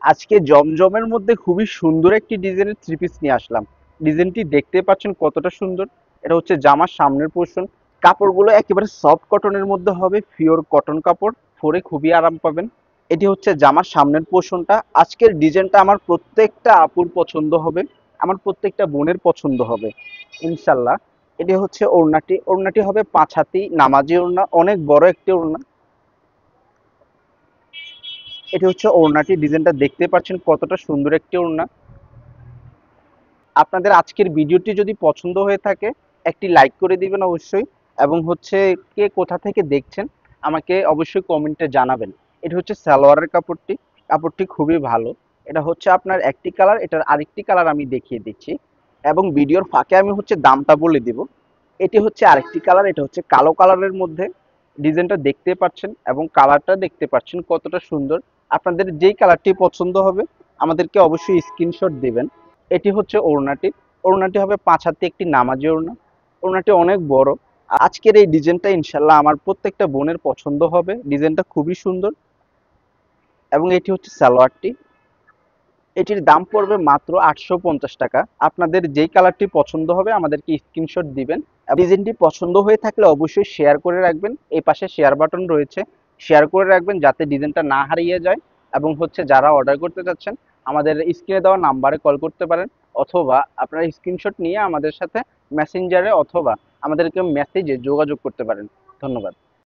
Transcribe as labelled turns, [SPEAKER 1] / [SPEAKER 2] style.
[SPEAKER 1] আজকে জমজমের মধ্যে খুবই সুন্দর একটি ডিজাইনের থ্রি পিস নিয়ে আসলাম। ডিজাইনটি দেখতে পাচ্ছেন কতটা সুন্দর। এটা হচ্ছে জামার সামনের পোর্শন। কাপড়গুলো একেবারে সফট কটনের মধ্যে হবে, পিওর কটন কাপড়। পরে খুবই আরাম পাবেন। এটি হচ্ছে জামার সামনের পোর্শনটা। আজকের ডিজাইনটা আমার প্রত্যেকটা আপুর পছন্দ হবে, আমার প্রত্যেকটা বোনের পছন্দ হবে ইনশাল্লাহ। এটি হচ্ছে ওড়নাটি। ওড়নাটি হবে 5 হাতি নামাজি ওড়না, অনেক বড় একটি ওড়না। এটি হচ্ছে ওড়নাটি, ডিজাইনটা দেখতে পাচ্ছেন কতটা সুন্দর একটি ওড়না। আপনাদের আজকের ভিডিওটি যদি পছন্দ হয়ে থাকে একটি লাইক করে দিবেন অবশ্যই। এবং হচ্ছে কে কোথা থেকে দেখছেন আমাকে অবশ্যই কমেন্টে জানাবেন। এটা হচ্ছে সালোয়ারের কাপড়টি। কাপড়টি খুবই ভালো। এটা হচ্ছে আপনার একটি কালার, এটার আরেকটি কালার আমি দেখিয়ে দিচ্ছি এবং ভিডিওর ফাঁকে আমি হচ্ছে দামটা বলে দিব। এটি হচ্ছে আরেকটি কালার, এটা হচ্ছে কালো কালারের মধ্যে। ডিজাইনটা দেখতে পাচ্ছেন এবং কালারটা দেখতে পাচ্ছেন কতটা সুন্দর। আপনাদের যেই কালারটি পছন্দ হবে আমাদেরকে অবশ্যই স্ক্রিনশট দিবেন। এটি হচ্ছে ওড়নাটি। ওড়নাটি হবে 5 হাতে একটি নামাজি ওড়না। ওড়নাটি অনেক বড়। আজকের এই ডিজাইনটা ইনশাল্লাহ আমার প্রত্যেকটা বোনের পছন্দ হবে। ডিজাইনটা খুবই সুন্দর। এবং এটি হচ্ছে সালোয়ারটি। এটির দাম পড়বে মাত্র 850 টাকা। আপনাদের যেই কালারটি পছন্দ হবে আমাদেরকে স্ক্রিনশট দিবেন। ডিজাইনটি পছন্দ হয়ে থাকলে অবশ্যই শেয়ার করে রাখবেন। এই পাশে শেয়ার বাটন রয়েছে, শেয়ার করে রাখবেন যাতে ডিজাইনটা না হারিয়ে যায়। এবং হচ্ছে যারা অর্ডার করতে চাচ্ছেন আমাদের স্ক্রিনে দেওয়া নাম্বারে কল করতে পারেন, অথবা আপনারা স্ক্রিনশট নিয়ে আমাদের সাথে মেসেঞ্জারে অথবা আমাদেরকে মেসেজে যোগাযোগ করতে পারেন। ধন্যবাদ।